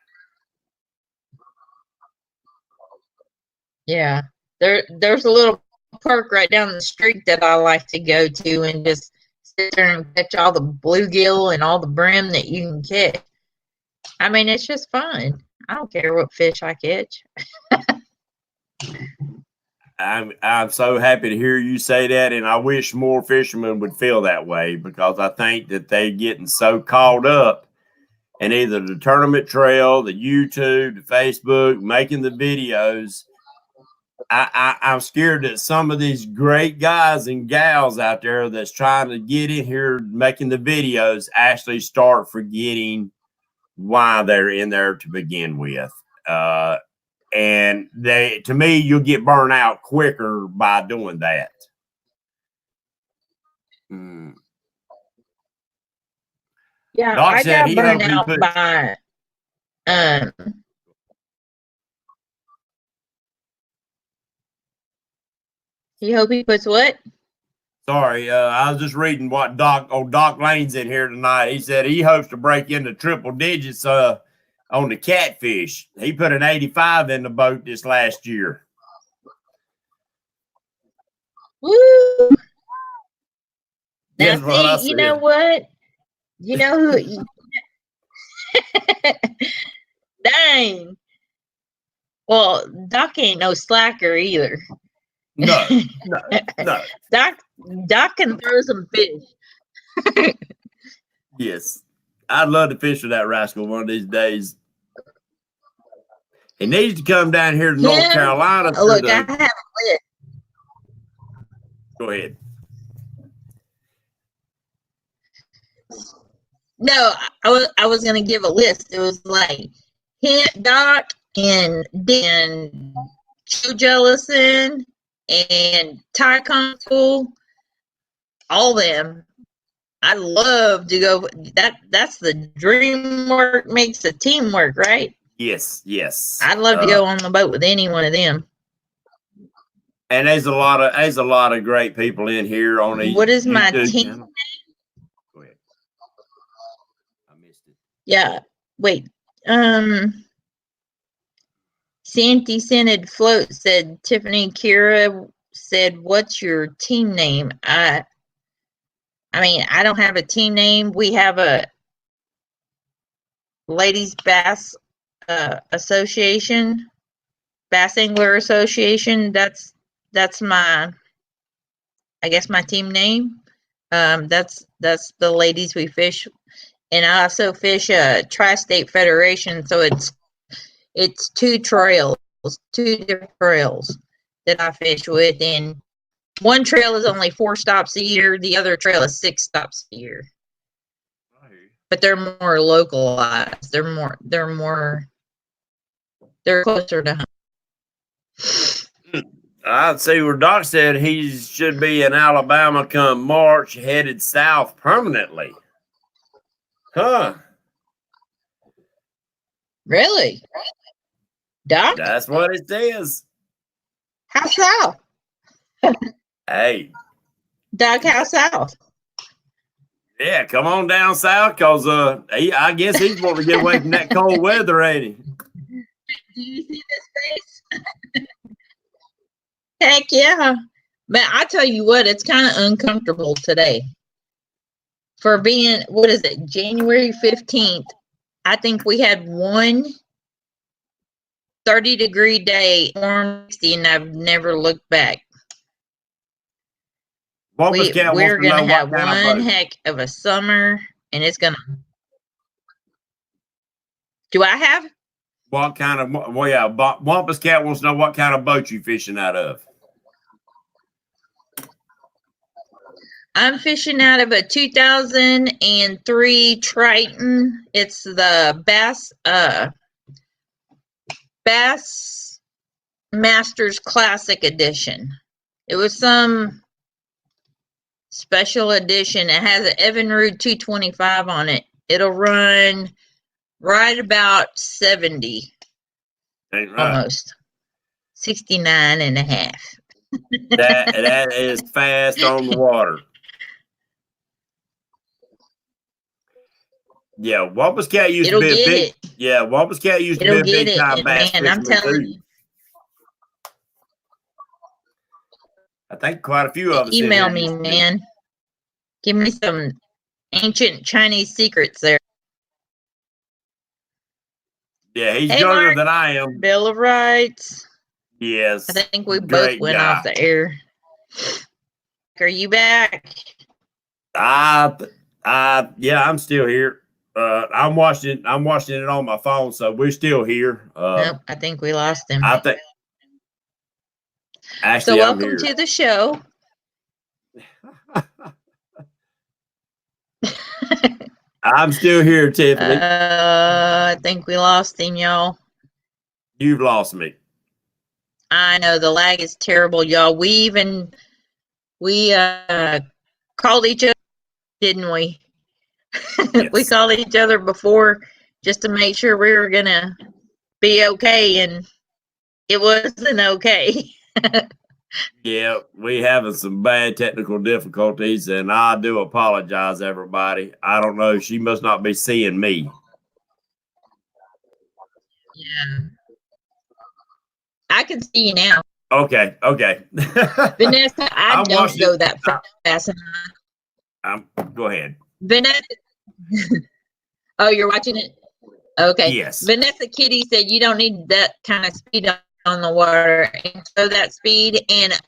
Speaker 1: Yeah. There's a little park right down the street that I like to go to and just sit there and catch all the bluegill and all the brim that you can catch. I mean, it's just fun. I don't care what fish I catch.
Speaker 2: I'm so happy to hear you say that, and I wish more fishermen would feel that way, because I think that they're getting so caught up in either the tournament trail, the YouTube, the Facebook, making the videos. I'm scared that some of these great guys and gals out there that's trying to get in here making the videos actually start forgetting why they're in there to begin with. And to me, you'll get burned out quicker by doing that. Mm.
Speaker 1: Yeah,
Speaker 2: Doc
Speaker 1: I
Speaker 2: said
Speaker 1: got
Speaker 2: he
Speaker 1: burned
Speaker 2: hopes he
Speaker 1: out
Speaker 2: puts.
Speaker 1: by You hope he puts what?
Speaker 2: Sorry, I was just reading what Doc Lane's in here tonight. He said he hopes to break into triple digits on the Catfish. He put an 85 in the boat this last year.
Speaker 1: Woo! Now,
Speaker 2: Guess what I
Speaker 1: see, you
Speaker 2: said?
Speaker 1: know what? You know who? Dang. Well, Doc ain't no slacker either.
Speaker 2: No.
Speaker 1: Doc can throw some fish.
Speaker 2: Yes. I'd love to fish with that rascal one of these days. He needs to come down here to North Carolina.
Speaker 1: Look, I have a list.
Speaker 2: Go ahead.
Speaker 1: No, I was gonna give a list. It was like him, Doc, and then Joe Jellison and Ty Constable, all them. I love to go. That's the dream work makes the teamwork, right?
Speaker 2: Yes.
Speaker 1: I'd love to go on the boat with any one of them.
Speaker 2: And there's a lot of great people in here on the.
Speaker 1: What is my team name?
Speaker 2: Go ahead. I missed it.
Speaker 1: Yeah. Wait. Santy Scented Float said Tiffany Kira said, "What's your team name?" I mean, I don't have a team name. We have a Ladies Bass Association, Bass Angler Association. That's my, I guess, my team name. That's the ladies we fish, and I also fish a Tri-State Federation. So it's two different trails that I fish with, and one trail is only 4 stops a year. The other trail is 6 stops a year. But they're more localized. They're closer to home.
Speaker 2: I'd see where Doc said he should be in Alabama come March, headed south permanently. Huh?
Speaker 1: Really? Doc?
Speaker 2: That's what it says.
Speaker 1: How south?
Speaker 2: Hey.
Speaker 1: Doc, how south?
Speaker 2: Yeah, come on down south, cause I guess he's wanting to get away from that cold weather, ain't he?
Speaker 1: Do you see this face? Heck yeah. Man, I tell you what, it's kind of uncomfortable today. For being, what is it, January 15th, I think we had one 30-degree day, warm, and I've never looked back. We're going to have one heck of a summer, and it's going to... Do I have?
Speaker 2: What kind of, well, yeah, Wampus Cat wants to know what kind of boat you fishing out of.
Speaker 1: I'm fishing out of a 2003 Triton. It's the Bass Masters Classic Edition. It was some special edition. It has an Evinrude 225 on it. It'll run right about 70.
Speaker 2: Ain't right.
Speaker 1: Almost. 69 and a half.
Speaker 2: that is fast on the water. Yeah, Wampus Cat used to be a big. Yeah, Wampus Cat used to be a big time bass fisherman. I'm telling you. I think quite a few of us.
Speaker 1: Email me, man. Give me some ancient Chinese secrets there.
Speaker 2: Yeah, he's younger than I am.
Speaker 1: Bill of Rights.
Speaker 2: Yes.
Speaker 1: I think we both went off the air. Are you back?
Speaker 2: Yeah, I'm still here. I'm watching it on my phone, so we're still here.
Speaker 1: Nope, I think we lost him.
Speaker 2: I think. Actually,
Speaker 1: so welcome to the show.
Speaker 2: I'm still here, Tiffany.
Speaker 1: I think we lost him, y'all.
Speaker 2: You've lost me.
Speaker 1: I know the lag is terrible, y'all. We called each other, didn't we? Yes. We called each other before just to make sure we were gonna be okay, and it wasn't okay.
Speaker 2: Yeah, we having some bad technical difficulties, and I do apologize, everybody. I don't know. She must not be seeing me.
Speaker 1: Yeah. I can see you now.
Speaker 2: Okay, okay.
Speaker 1: Vanessa, I
Speaker 2: I'm
Speaker 1: don't
Speaker 2: watching.
Speaker 1: go that fast.
Speaker 2: Go ahead.
Speaker 1: Vanessa, oh, you're watching it? Okay.
Speaker 2: Yes.
Speaker 1: Vanessa Kitty said you don't need that kind of speed on the water and show that speed. And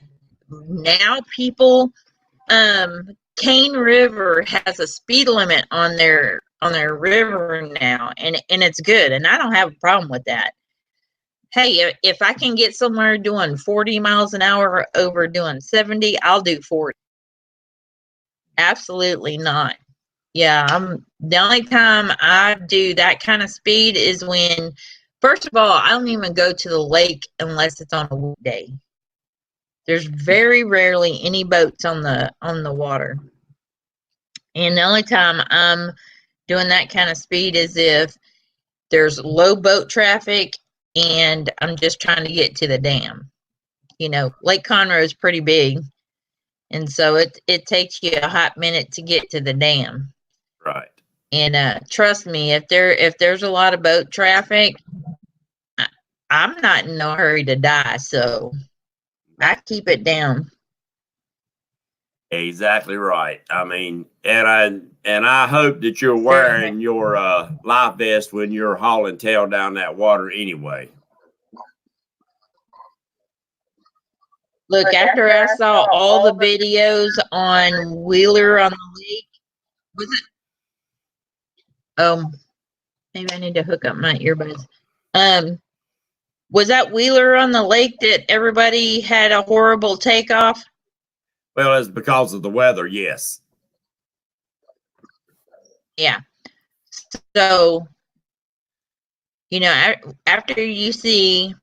Speaker 1: now people, Cane River has a speed limit on their river now, and it's good, and I don't have a problem with that. Hey, if I can get somewhere doing 40 miles an hour over doing 70, I'll do 40. Absolutely not. Yeah, I'm the only time I do that kind of speed is when, first of all, I don't even go to the lake unless it's on a weekday. There's very rarely any boats on the water. And the only time I'm doing that kind of speed is if there's low boat traffic and I'm just trying to get to the dam. You know, Lake Conroe is pretty big, and so it takes you a hot minute to get to the dam.
Speaker 2: Right.
Speaker 1: And trust me, if there's a lot of boat traffic, I'm not in no hurry to die, so I keep it down.
Speaker 2: Exactly right. I mean, and I hope that you're wearing your life vest when you're hauling tail down that water anyway.
Speaker 1: Look, after I saw all the videos on Wheeler on the lake, was it? Maybe I need to hook up my earbuds. Was that Wheeler on the lake that everybody had a horrible takeoff?
Speaker 2: Well, it's because of the weather, yes.
Speaker 1: Yeah. So, you know, after you see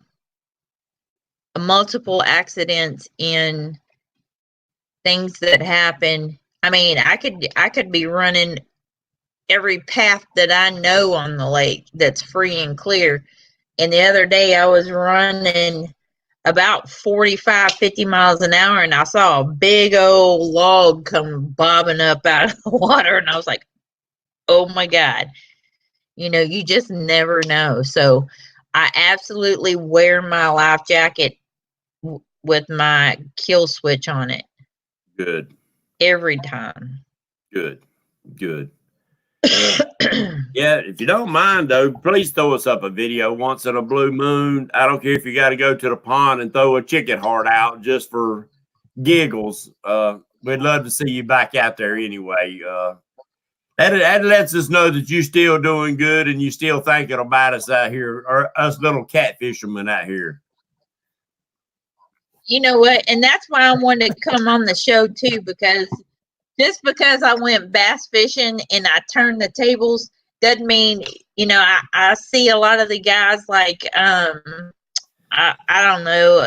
Speaker 1: multiple accidents in things that happen, I mean, I could be running every path that I know on the lake that's free and clear. And the other day I was running about 45, 50 miles an hour, and I saw a big old log come bobbing up out of the water, and I was like, oh my God. You know, you just never know. So I absolutely wear my life jacket with my kill switch on it.
Speaker 2: Good.
Speaker 1: Every time.
Speaker 2: Good. Good. Yeah, if you don't mind, though, please throw us up a video once in a blue moon. I don't care if you got to go to the pond and throw a chicken heart out just for giggles. We'd love to see you back out there anyway. That lets us know that you're still doing good and you're still thinking about us out here, or us little cat fishermen out here.
Speaker 1: You know what? And that's why I wanted to come on the show too, because just because I went bass fishing and I turned the tables doesn't mean, you know, I see a lot of the guys like I don't know,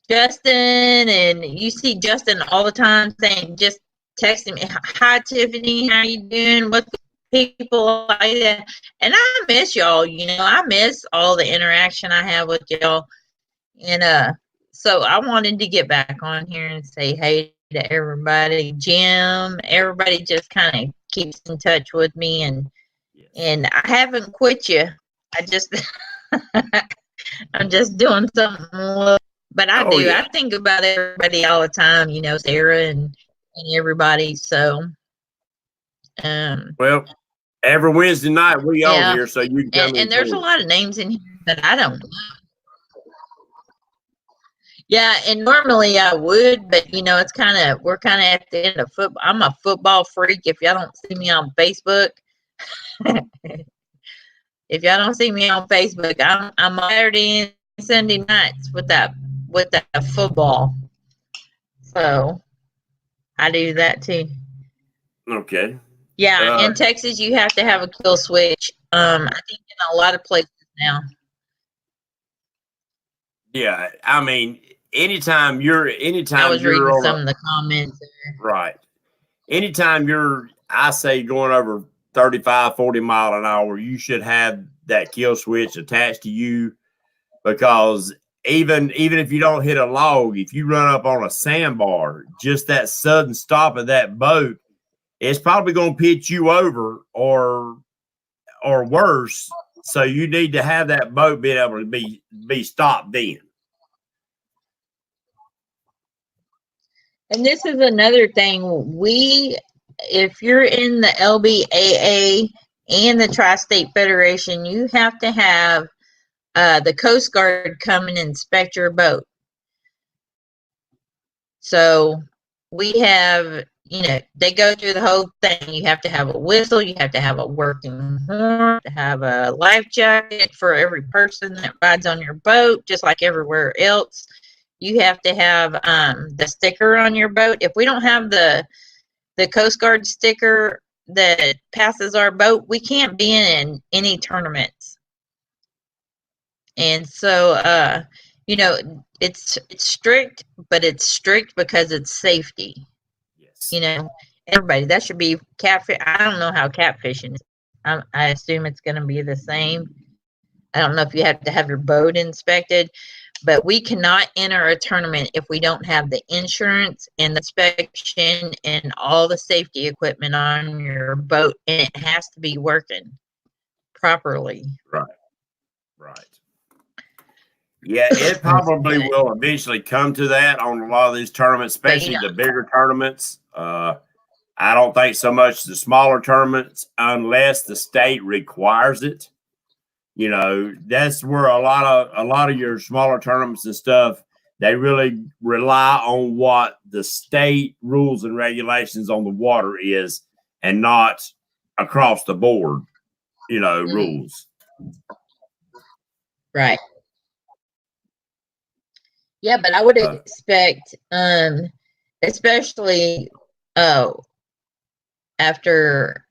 Speaker 1: Justin, and you see Justin all the time saying, just texting me, hi Tiffany, how you doing? What's people like that? And I miss y'all, you know, I miss all the interaction I have with y'all. And so I wanted to get back on here and say hey to everybody. Jim, everybody just kind of keeps in touch with me, and I haven't quit you. I just I'm just doing something, but I do.
Speaker 2: Yeah.
Speaker 1: I think about everybody all the time, you know, Sarah and everybody. So
Speaker 2: well, every Wednesday night we on here, so you can come
Speaker 1: and there's a lot of names in here that I don't know. Yeah, and normally I would, but you know, it's we're kind of at the end of football. I'm a football freak. If y'all don't see me on Facebook, I'm Saturday and Sunday nights with that football. So I do that too.
Speaker 2: Okay.
Speaker 1: Yeah, in Texas you have to have a kill switch. I think in a lot of places now.
Speaker 2: Yeah, I mean, anytime you're
Speaker 1: I was reading
Speaker 2: on
Speaker 1: some of the comments there.
Speaker 2: right. Anytime I say going over 35, 40 mile an hour, you should have that kill switch attached to you, because even if you don't hit a log, if you run up on a sandbar, just that sudden stop of that boat, it's probably going to pitch you over or worse. So you need to have that boat being able to be stopped then.
Speaker 1: And this is another thing. If you're in the LBAA and the Tri-State Federation, you have to have the Coast Guard come and inspect your boat. So we have, they go through the whole thing. You have to have a whistle. You have to have a working horn, to have a life jacket for every person that rides on your boat, just like everywhere else. You have to have the sticker on your boat. If we don't have the Coast Guard sticker that passes our boat, we can't be in any tournaments. And so, it's strict, but it's strict because it's safety. Yes. Everybody, that should be catfish. I don't know how catfishing is. I assume it's going to be the same. I don't know if you have to have your boat inspected, but we cannot enter a tournament if we don't have the insurance and the inspection and all the safety equipment on your boat, and it has to be working properly.
Speaker 2: Right. Yeah, it probably will eventually come to that on a lot of these tournaments, especially the bigger tournaments. I don't think so much the smaller tournaments, unless the state requires it. That's where a lot of your smaller tournaments and stuff, they really rely on what the state rules and regulations on the water is, and not across the board, rules.
Speaker 1: Right. Yeah, but I would expect, especially after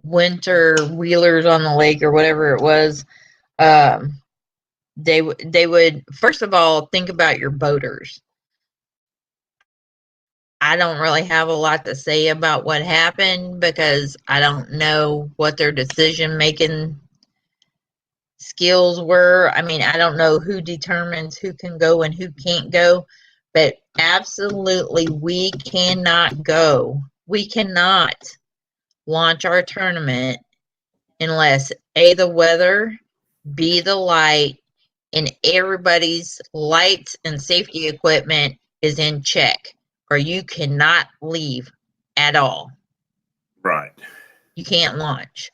Speaker 1: winter wheelers on the lake or whatever it was, they would first of all think about your boaters. I don't really have a lot to say about what happened because I don't know what their decision making skills were. I mean, I don't know who determines who can go and who can't go, but absolutely we cannot go. We cannot launch our tournament unless A, the weather, B, the light, and everybody's lights and safety equipment is in check, or you cannot leave at all.
Speaker 2: Right.
Speaker 1: You can't launch.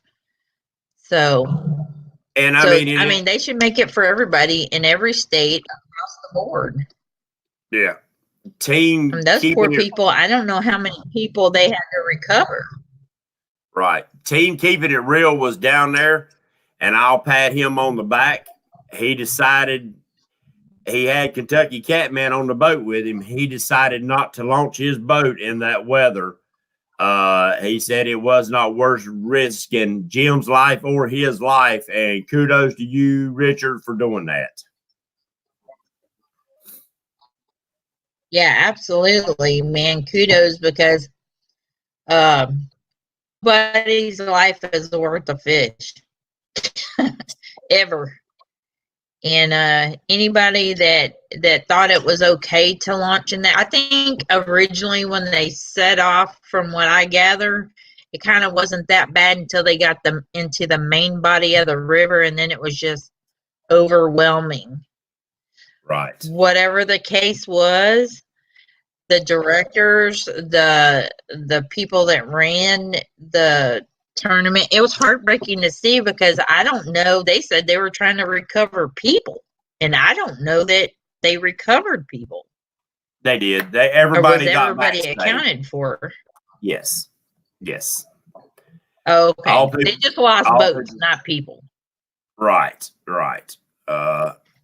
Speaker 1: So,
Speaker 2: and
Speaker 1: I mean, they should make it for everybody in every state across the board.
Speaker 2: Yeah. Those
Speaker 1: poor people, I don't know how many people they had to recover.
Speaker 2: Right. Team Keeping It Real was down there, and I'll pat him on the back. He decided, he had Kentucky Catman on the boat with him. He decided not to launch his boat in that weather. He said it was not worth risking Jim's life or his life, and kudos to you, Richard, for doing that.
Speaker 1: Yeah, absolutely, man. Kudos, because nobody's life is worth a fish ever. And anybody that thought it was okay to launch in that, I think originally when they set off, from what I gather, it kind of wasn't that bad until they got them into the main body of the river, and then it was just overwhelming.
Speaker 2: Right.
Speaker 1: Whatever the case was, the directors, the people that ran the tournament, it was heartbreaking to see, because I don't know, they said they were trying to recover people, and I don't know that they recovered people.
Speaker 2: They did. Everybody
Speaker 1: accounted for?
Speaker 2: Yes.
Speaker 1: Oh, okay. They just lost boats, not people.
Speaker 2: Right.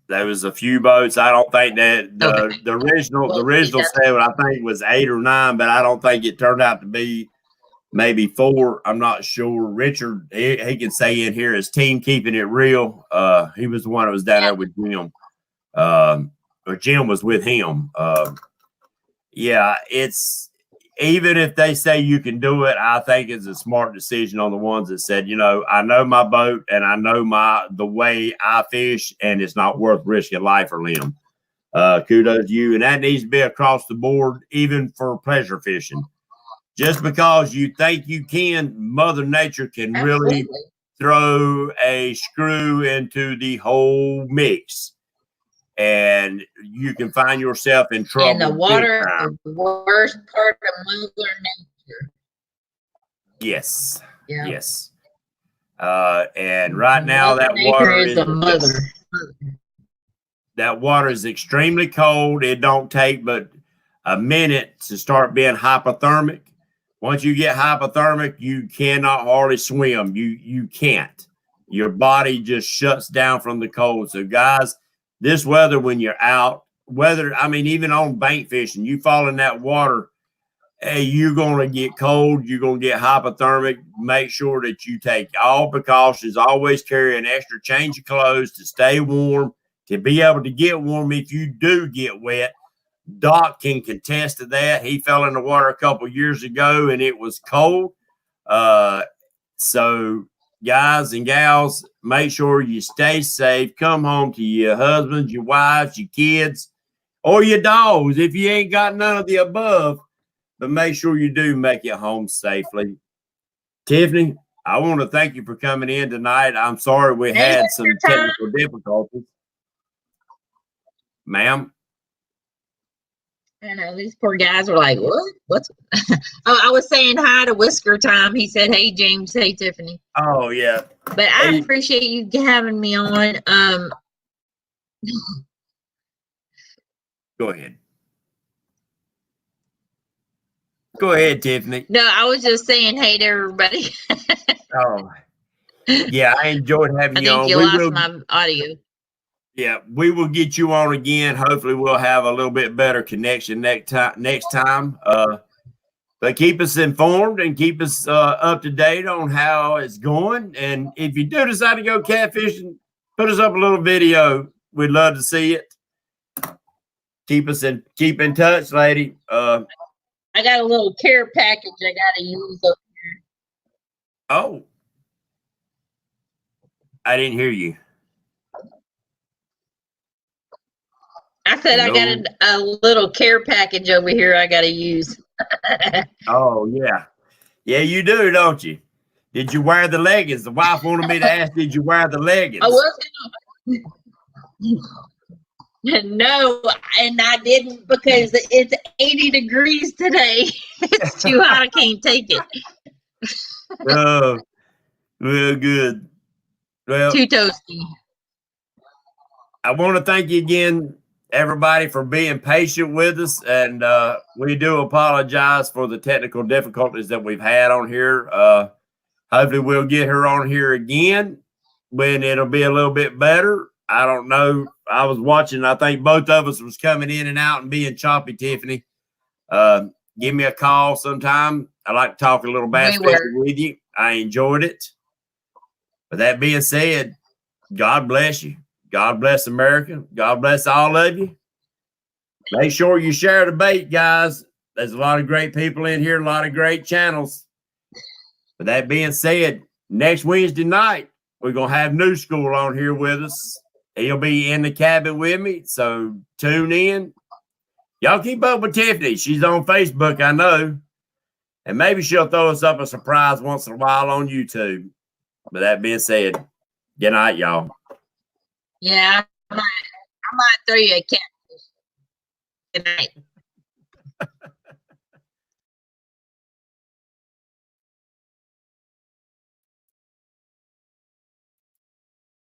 Speaker 2: There was a few boats. I don't think that the original said, I think, was 8 or 9, but I don't think it turned out to be maybe 4. I'm not sure. Richard, he can say in here, his Team Keeping It Real. He was the one that was down there with Jim. Or Jim was with him. Yeah, it's even if they say you can do it, I think it's a smart decision on the ones that said, you know, I know my boat and I know the way I fish, and it's not worth risking life or limb. Kudos to you. And that needs to be across the board, even for pleasure fishing. Just because you think you can, Mother Nature can really throw a screw into the whole mix. And you can find yourself in trouble.
Speaker 1: And the water is the worst part of Mother Nature.
Speaker 2: Yes.
Speaker 1: Yeah.
Speaker 2: Yes. And right now
Speaker 1: Mother
Speaker 2: that water
Speaker 1: is a mother.
Speaker 2: That water is extremely cold. It don't take but a minute to start being hypothermic. Once you get hypothermic, you cannot hardly swim. You can't. Your body just shuts down from the cold. So guys, this weather, when you're out, even on bank fishing, you fall in that water, hey, you're going to get cold. You're going to get hypothermic. Make sure that you take all precautions. Always carry an extra change of clothes to stay warm, to be able to get warm if you do get wet. Doc can contest to that. He fell in the water a couple years ago, and it was cold. So guys and gals, make sure you stay safe. Come home to your husbands, your wives, your kids, or your dogs if you ain't got none of the above. But make sure you do make it home safely. Tiffany, I want to thank you for coming in tonight. I'm sorry we had some technical difficulties. Ma'am?
Speaker 1: I know these poor guys were like, "What? What's?" Oh, I was saying hi to Whisker Time. He said, "Hey, James. Hey, Tiffany."
Speaker 2: Oh yeah.
Speaker 1: But I appreciate you having me on.
Speaker 2: Go ahead. Go ahead, Tiffany.
Speaker 1: No, I was just saying hey to everybody.
Speaker 2: Oh, yeah, I enjoyed having you on.
Speaker 1: I think you lost my audio.
Speaker 2: Yeah, we will get you on again. Hopefully, we'll have a little bit better connection next time. But keep us informed and keep us up to date on how it's going. And if you do decide to go catfishing, put us up a little video. We'd love to see it. Keep in touch, lady.
Speaker 1: I got a little care package I got to use up here.
Speaker 2: Oh, I didn't hear you.
Speaker 1: I said I got a little care package over here I got to use.
Speaker 2: Oh, yeah. Yeah, you do, don't you? Did you wear the leggings? The wife wanted me to ask, did you wear the leggings?
Speaker 1: I was No, and I didn't because it's 80 degrees today. It's too hot. I can't take it.
Speaker 2: Oh, well, good. Well,
Speaker 1: too toasty.
Speaker 2: I want to thank you again, everybody, for being patient with us. And we do apologize for the technical difficulties that we've had on here. Hopefully we'll get her on here again when it'll be a little bit better. I don't know. I was watching. I think both of us was coming in and out and being choppy, Tiffany. Give me a call sometime. I like to talk a little bass fishing with you. I enjoyed it. With that being said, God bless you. God bless America. God bless all of you. Make sure you share the bait, guys. There's a lot of great people in here, a lot of great channels. With that being said, next Wednesday night, we're going to have New School on here with us. He'll be in the cabin with me, so tune in. Y'all keep up with Tiffany. She's on Facebook, I know. And maybe she'll throw us up a surprise once in a while on YouTube. But that being said, good night, y'all.
Speaker 1: Yeah, I might throw you a catfish. Good night.